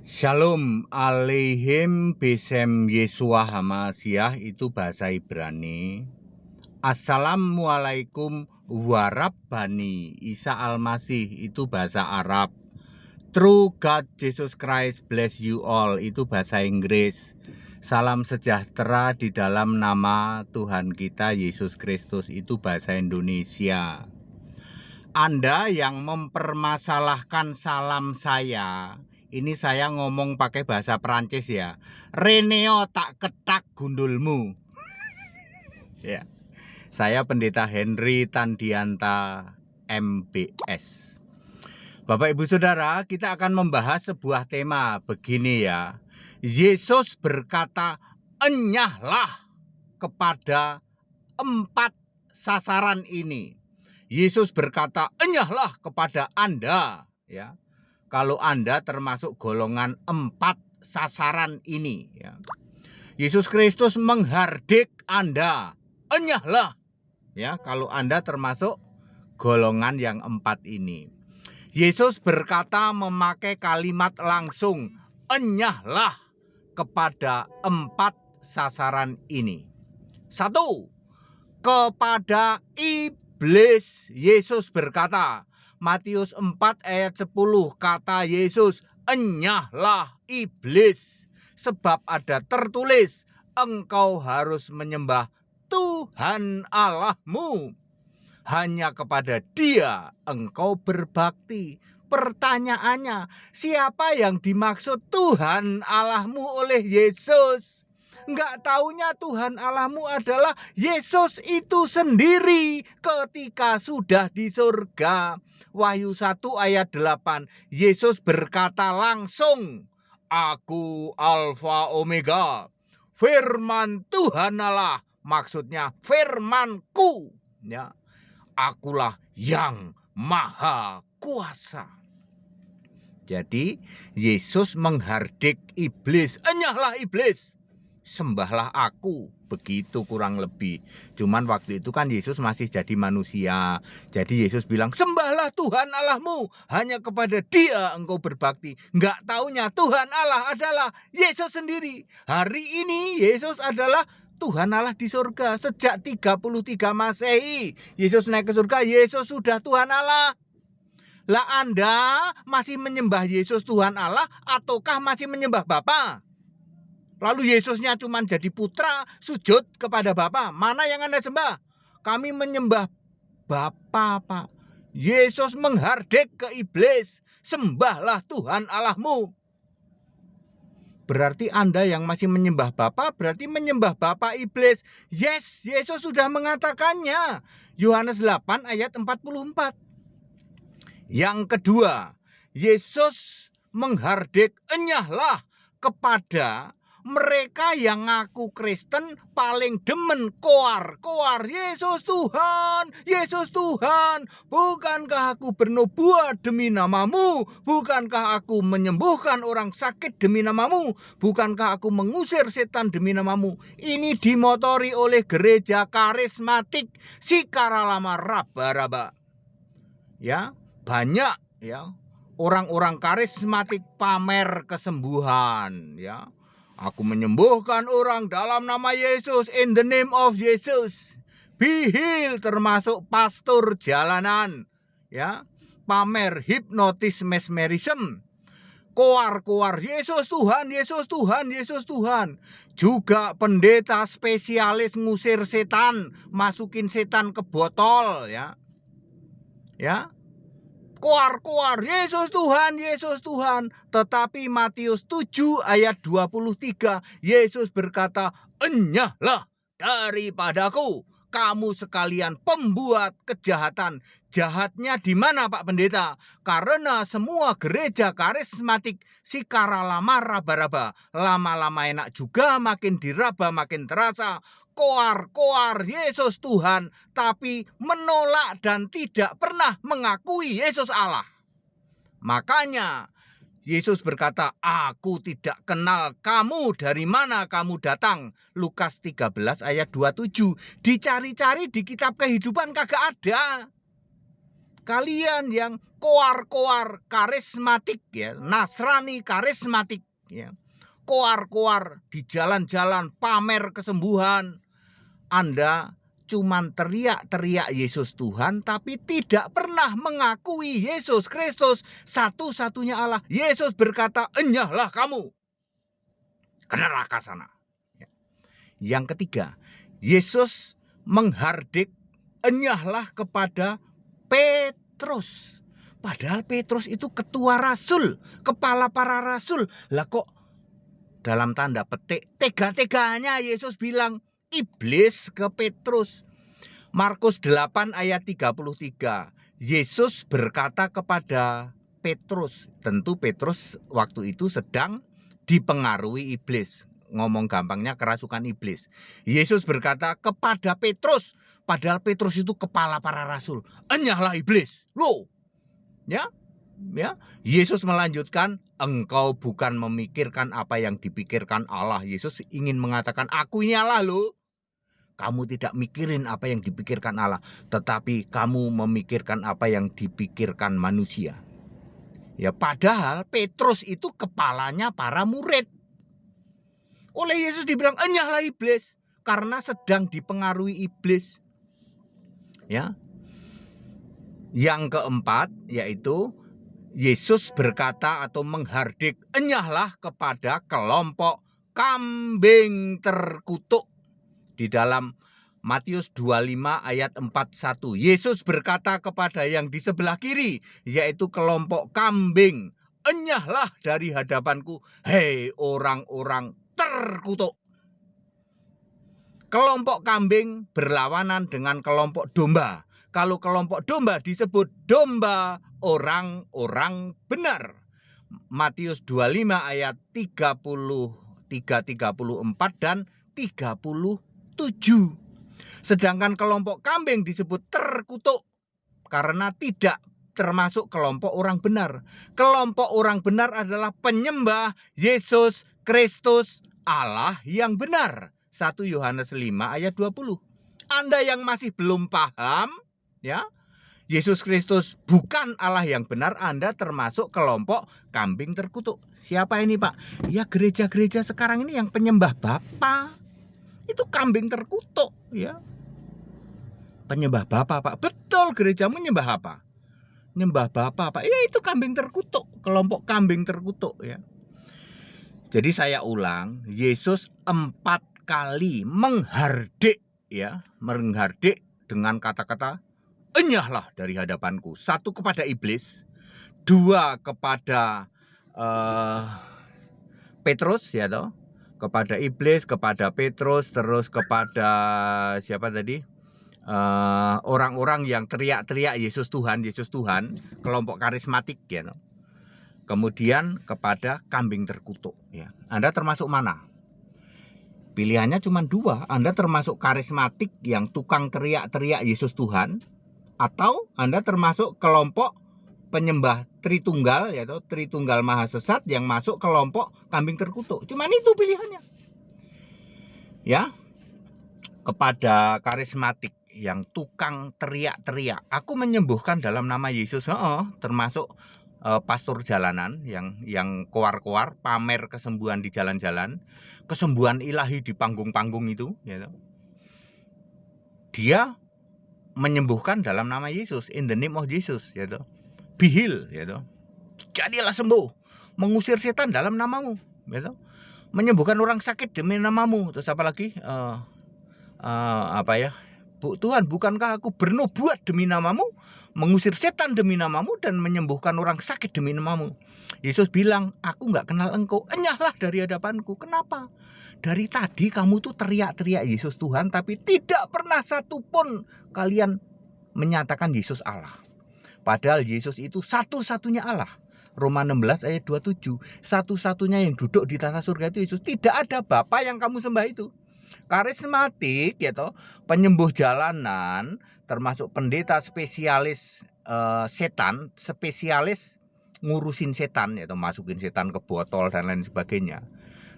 Shalom aleihim besem Yesua Hamasiah, itu bahasa Ibrani. Assalamualaikum warabbani Isa Al-Masih, itu bahasa Arab. True God Jesus Christ bless you all, itu bahasa Inggris. Salam sejahtera di dalam nama Tuhan kita Yesus Kristus, itu bahasa Indonesia. Anda yang mempermasalahkan salam saya, ini saya ngomong pakai bahasa Perancis ya. Reneo tak ketak gundulmu. Ya. Saya Pendeta Henry Tandianta MBS. Bapak Ibu Saudara, kita akan membahas sebuah tema begini ya. Yesus berkata, "Enyahlah kepada 4 sasaran ini." Yesus berkata, "Enyahlah kepada Anda." Ya. Kalau Anda termasuk golongan 4 sasaran ini. Ya. Yesus Kristus menghardik Anda. Enyahlah. Ya, kalau Anda termasuk golongan yang 4 ini. Yesus berkata memakai kalimat langsung, "Enyahlah kepada 4 sasaran ini." 1. Kepada iblis. Yesus berkata, Matius 4 ayat 10, kata Yesus, "Enyahlah iblis, sebab ada tertulis, engkau harus menyembah Tuhan Allahmu. Hanya kepada Dia engkau berbakti." Pertanyaannya, siapa yang dimaksud Tuhan Allahmu oleh Yesus? Enggak taunya Tuhan Allahmu adalah Yesus itu sendiri ketika sudah di surga. Wahyu 1 ayat 8, Yesus berkata langsung, "Aku Alfa Omega, firman Tuhan Allah." Maksudnya firmanku, ya. Akulah yang maha kuasa. Jadi Yesus menghardik iblis. "Enyahlah iblis, sembahlah aku." Begitu kurang lebih. Cuman waktu itu kan Yesus masih jadi manusia. Jadi Yesus bilang, "Sembahlah Tuhan Allahmu, hanya kepada Dia engkau berbakti." Enggak taunya Tuhan Allah adalah Yesus sendiri. Hari ini Yesus adalah Tuhan Allah di surga. Sejak 33 Masehi Yesus naik ke surga, Yesus sudah Tuhan Allah. Lah Anda masih menyembah Yesus Tuhan Allah ataukah masih menyembah Bapa? Lalu Yesusnya cuma jadi putra, sujud kepada Bapa. Mana yang Anda sembah? Kami menyembah Bapa, Pak. Yesus menghardik ke iblis, "Sembahlah Tuhan Allahmu." Berarti Anda yang masih menyembah Bapa berarti menyembah Bapa iblis. Yes, Yesus sudah mengatakannya. Yohanes 8 ayat 44. Yang kedua, Yesus menghardik, "Enyahlah kepada mereka yang ngaku Kristen paling demen koar. Yesus Tuhan, Yesus Tuhan. Bukankah aku bernubuat demi namamu? Bukankah aku menyembuhkan orang sakit demi namamu? Bukankah aku mengusir setan demi namamu?" Ini dimotori oleh gereja karismatik Sikaralama Raba-Raba. Ya, banyak ya orang-orang karismatik pamer kesembuhan, ya. "Aku menyembuhkan orang dalam nama Yesus, in the name of Jesus. Be healed," termasuk pastor jalanan, ya. Pamer hipnotis mesmerism. Koar, "Yesus Tuhan, Yesus Tuhan, Yesus Tuhan." Juga pendeta spesialis ngusir setan, masukin setan ke botol, ya. Ya. Koar, "Yesus Tuhan, Yesus Tuhan." Tetapi Matius 7 ayat 23, Yesus berkata, "Enyahlah daripadaku, kamu sekalian pembuat kejahatan." Jahatnya di mana, Pak Pendeta? Karena semua gereja karismatik Sikaralama Raba-Raba, lama-lama enak juga, makin diraba makin terasa. Koar, Yesus Tuhan, tapi menolak dan tidak pernah mengakui Yesus Allah. Makanya Yesus berkata, "Aku tidak kenal kamu, dari mana kamu datang." Lukas 13 ayat 27. Dicari-cari di kitab kehidupan kagak ada. kalian yang koar-koar karismatik ya, Nasrani karismatik ya. Koar-koar di jalan-jalan pamer kesembuhan. Anda cuman teriak-teriak Yesus Tuhan, tapi tidak pernah mengakui Yesus Kristus satu-satunya Allah. Yesus berkata, enyahlah kamu ke neraka sana. Yang ketiga, Yesus menghardik, enyahlah kepada Petrus. Padahal Petrus itu ketua rasul, kepala para rasul. Lah kok dalam tanda petik tega-teganya Yesus bilang iblis ke Petrus. Markus 8 ayat 33. Yesus berkata kepada Petrus. Tentu Petrus waktu itu sedang dipengaruhi iblis. Ngomong gampangnya kerasukan iblis. Yesus berkata kepada Petrus. Padahal Petrus itu kepala para rasul. Enyahlah iblis. Loh. Ya. Yesus melanjutkan, engkau bukan memikirkan apa yang dipikirkan Allah. Yesus ingin mengatakan, aku ini Allah loh. Kamu tidak mikirin apa yang dipikirkan Allah, tetapi kamu memikirkan apa yang dipikirkan manusia. Ya, padahal Petrus itu kepalanya para murid. Oleh Yesus dibilang, enyahlah iblis, karena sedang dipengaruhi iblis. Ya. Yang keempat yaitu Yesus berkata atau menghardik, enyahlah kepada kelompok kambing terkutuk. Di dalam Matius 25 ayat 41, Yesus berkata kepada yang di sebelah kiri, yaitu kelompok kambing, enyahlah dari hadapanku, hei orang-orang terkutuk. Kelompok kambing berlawanan dengan kelompok domba. Kalau kelompok domba disebut domba orang-orang benar. Matius 25 ayat 33-34 dan 37. Sedangkan kelompok kambing disebut terkutuk karena tidak termasuk kelompok orang benar. Kelompok orang benar adalah penyembah Yesus Kristus Allah yang benar. 1 Yohanes 5 ayat 20. Anda yang masih belum paham, ya, Yesus Kristus bukan Allah yang benar, Anda termasuk kelompok kambing terkutuk. Siapa ini, Pak? Ya, gereja-gereja sekarang ini yang penyembah Bapa. Itu kambing terkutuk, ya. Penyembah Bapa, Pak. Betul, gereja menyembah apa? Nyembah Bapa, Pak. Ya, itu kambing terkutuk, kelompok kambing terkutuk, ya. Jadi saya ulang, Yesus 4 kali menghardik, ya, menghardik dengan kata-kata enyahlah dari hadapanku. 1 kepada iblis, 2 kepada Petrus, ya toh. Kepada iblis, kepada Petrus, terus kepada siapa tadi? Orang-orang yang teriak-teriak Yesus Tuhan, kelompok karismatik, ya. Kemudian kepada kambing terkutuk, ya. Anda termasuk mana? Pilihannya cuma 2. Anda termasuk karismatik yang tukang teriak-teriak Yesus Tuhan, atau Anda termasuk kelompok penyembah Tritunggal, yaitu Tritunggal Maha Sesat yang masuk kelompok kambing terkutuk. Cuman itu pilihannya. Ya. Kepada karismatik yang tukang teriak-teriak, aku menyembuhkan dalam nama Yesus, termasuk pastor jalanan yang koar-koar pamer kesembuhan di jalan-jalan, kesembuhan ilahi di panggung-panggung itu, ya. Dia menyembuhkan dalam nama Yesus, in the name of Jesus, ya toh. Be healed, ya toh. Jadilah sembuh, mengusir setan dalam namamu, ya toh. Menyembuhkan orang sakit demi namamu. Terus apa lagi? Tuhan, bukankah aku bernubuat demi namamu, mengusir setan demi namamu, dan menyembuhkan orang sakit demi namamu? Yesus bilang, aku nggak kenal engkau, enyahlah dari hadapanku. Kenapa? Dari tadi kamu tuh teriak-teriak Yesus Tuhan, tapi tidak pernah satupun kalian menyatakan Yesus Allah. Padahal Yesus itu satu-satunya Allah. Roma 16 ayat 27. Satu-satunya yang duduk di tata surga itu Yesus. Tidak ada Bapa yang kamu sembah itu. Karismatik, ya toh, penyembuh jalanan, termasuk pendeta spesialis setan, spesialis ngurusin setan, ya toh, masukin setan ke botol dan lain sebagainya.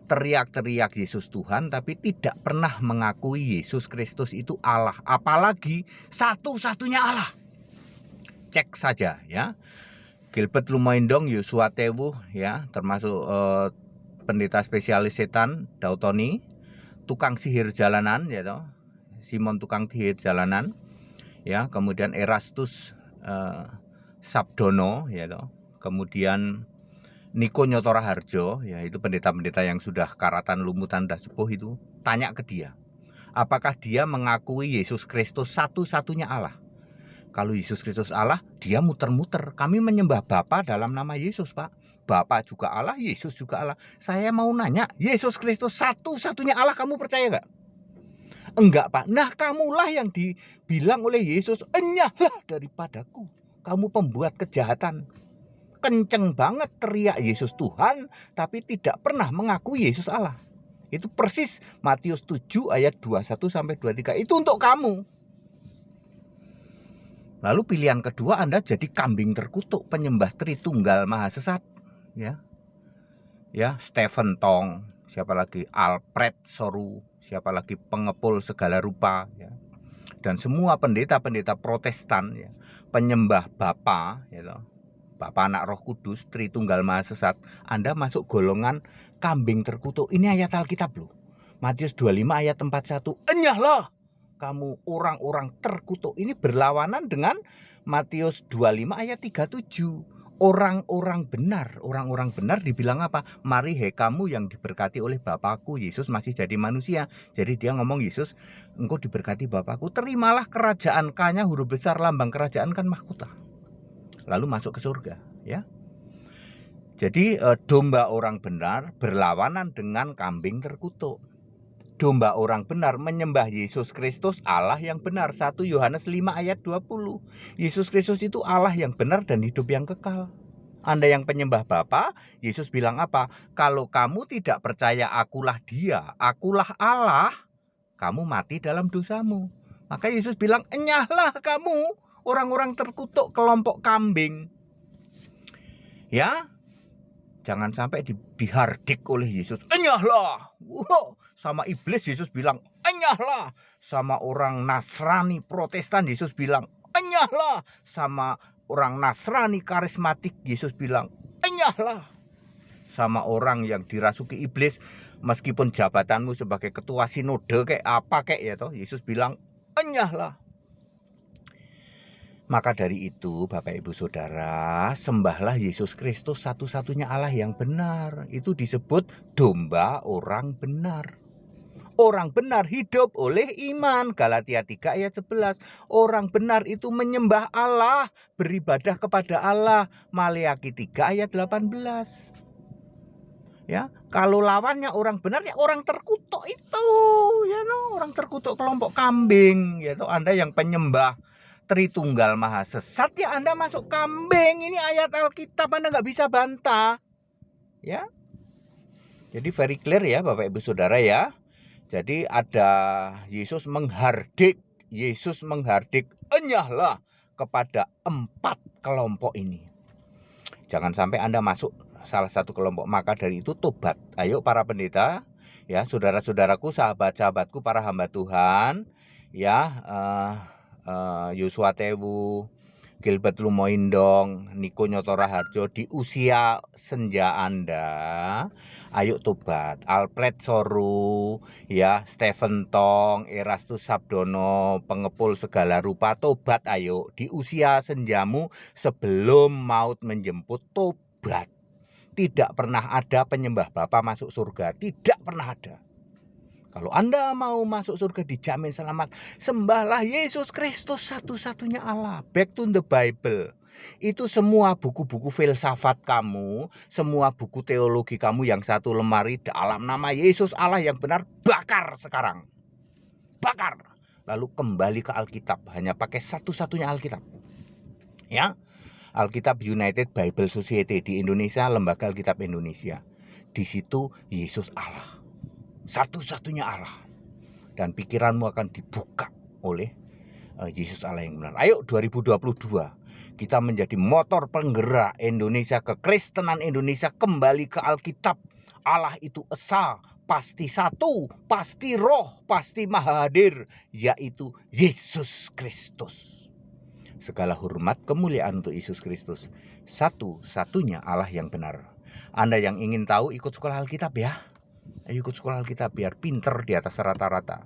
Teriak-teriak Yesus Tuhan, tapi tidak pernah mengakui Yesus Kristus itu Allah. Apalagi satu-satunya Allah. dicek saja ya. Gilbert Lumoindong, Yosua Tewu ya, termasuk pendeta spesialis setan Dautoni, tukang sihir jalanan ya toh, Simon tukang sihir jalanan ya, kemudian Erastus Sabdono ya toh, kemudian Niko Nyotora Harjo ya, itu pendeta-pendeta yang sudah karatan lumutan dah sepuh itu. Tanya ke dia, apakah dia mengakui Yesus Kristus satu-satunya Allah? Kalau Yesus Kristus Allah, dia muter-muter. Kami menyembah Bapa dalam nama Yesus, Pak. Bapa juga Allah, Yesus juga Allah. Saya mau nanya, Yesus Kristus satu-satunya Allah, kamu percaya nggak? Enggak, Pak. Nah, kamulah yang dibilang oleh Yesus, enyahlah daripadaku. Kamu pembuat kejahatan. Kenceng banget teriak Yesus Tuhan, tapi tidak pernah mengakui Yesus Allah. Itu persis Matius 7 ayat 21-23. Itu untuk kamu. Lalu pilihan kedua, Anda jadi kambing terkutuk, penyembah Tritunggal Maha Sesat, ya. Ya, Stephen Tong, siapa lagi Alfred Soru, siapa lagi pengepul segala rupa, ya. Dan semua pendeta-pendeta Protestan, ya, penyembah Bapa, ya, Bapa Anak Roh Kudus, Tritunggal Maha Sesat. Anda masuk golongan kambing terkutuk. Ini ayat Alkitab loh. Matius 25 ayat 41. Enyahlah kamu orang-orang terkutuk. Ini berlawanan dengan Matius 25 ayat 37. Orang-orang benar. Orang-orang benar dibilang apa? Mari he kamu yang diberkati oleh Bapakku. Yesus masih jadi manusia. Jadi dia ngomong, Yesus, engkau diberkati Bapakku. Terimalah kerajaan. K-nya huruf besar, lambang kerajaan kan mahkota. Lalu masuk ke surga, ya. Jadi domba orang benar berlawanan dengan kambing terkutuk. Domba orang benar menyembah Yesus Kristus, Allah yang benar. 1 Yohanes 5 ayat 20. Yesus Kristus itu Allah yang benar dan hidup yang kekal. Anda yang penyembah Bapa, Yesus bilang apa? Kalau kamu tidak percaya akulah dia, akulah Allah, kamu mati dalam dosamu. Maka Yesus bilang, enyahlah kamu, orang-orang terkutuk, kelompok kambing. Ya, jangan sampai dihardik oleh Yesus. Enyahlah. Wow. Sama iblis Yesus bilang, enyahlah. Sama orang Nasrani Protestan Yesus bilang, enyahlah. Sama orang Nasrani karismatik Yesus bilang, enyahlah. Sama orang yang dirasuki iblis, meskipun jabatanmu sebagai ketua sinode kayak apa kayak ya toh, Yesus bilang, enyahlah. Maka dari itu, Bapak Ibu Saudara, sembahlah Yesus Kristus satu-satunya Allah yang benar. Itu disebut domba orang benar. Orang benar hidup oleh iman. Galatia 3 ayat 11. Orang benar itu menyembah Allah, beribadah kepada Allah. Maleakhi 3 ayat 18. Ya, kalau lawannya orang benar, ya orang terkutuk itu, ya no, orang terkutuk kelompok kambing, ya toh. Anda yang penyembah Tritunggal Maha Sesat, ya Anda masuk kambing. Ini ayat Alkitab, Anda nggak bisa bantah, ya. Jadi very clear ya Bapak Ibu Saudara ya. Jadi ada Yesus menghardik, enyahlah kepada 4 kelompok ini. Jangan sampai Anda masuk salah satu kelompok. Maka dari itu tobat. Ayo para pendeta, ya, saudara-saudaraku, sahabat-sahabatku, para hamba Tuhan, ya, Yosua Tewu, Gilbert Lumoindong, Niko Nyotora Harjo, di usia senja Anda, ayo tobat. Alfred Soru, ya, Stephen Tong, Erastus Sabdono, pengepul segala rupa, tobat ayo. Di usia senjamu sebelum maut menjemput, tobat. Tidak pernah ada penyembah Bapa masuk surga, tidak pernah ada. Kalau Anda mau masuk surga dijamin selamat, sembahlah Yesus Kristus satu-satunya Allah. Back to the Bible. Itu semua buku-buku filsafat kamu, semua buku teologi kamu yang satu lemari dalam nama Yesus Allah yang benar, bakar sekarang. Bakar. Lalu kembali ke Alkitab, hanya pakai satu-satunya Alkitab. Ya. Alkitab United Bible Society di Indonesia, Lembaga Alkitab Indonesia. Di situ Yesus Allah. Satu-satunya Allah. Dan pikiranmu akan dibuka oleh Yesus Allah yang benar. Ayo 2022 kita menjadi motor penggerak Indonesia, kekristenan Indonesia kembali ke Alkitab. Allah itu esa, pasti satu, pasti roh, pasti maha hadir, yaitu Yesus Kristus. Segala hormat kemuliaan untuk Yesus Kristus, satu-satunya Allah yang benar. Anda yang ingin tahu, ikut sekolah Alkitab ya. Ayo ikut sekolah Alkitab biar pinter di atas rata-rata.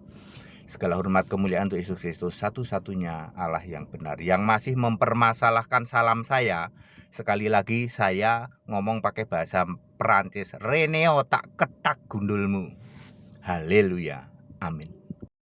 Segala hormat kemuliaan untuk Yesus Kristus, satu-satunya Allah yang benar. Yang masih mempermasalahkan salam saya, sekali lagi saya ngomong pakai bahasa Perancis. Reneo tak ketak gundulmu. Haleluya. Amin.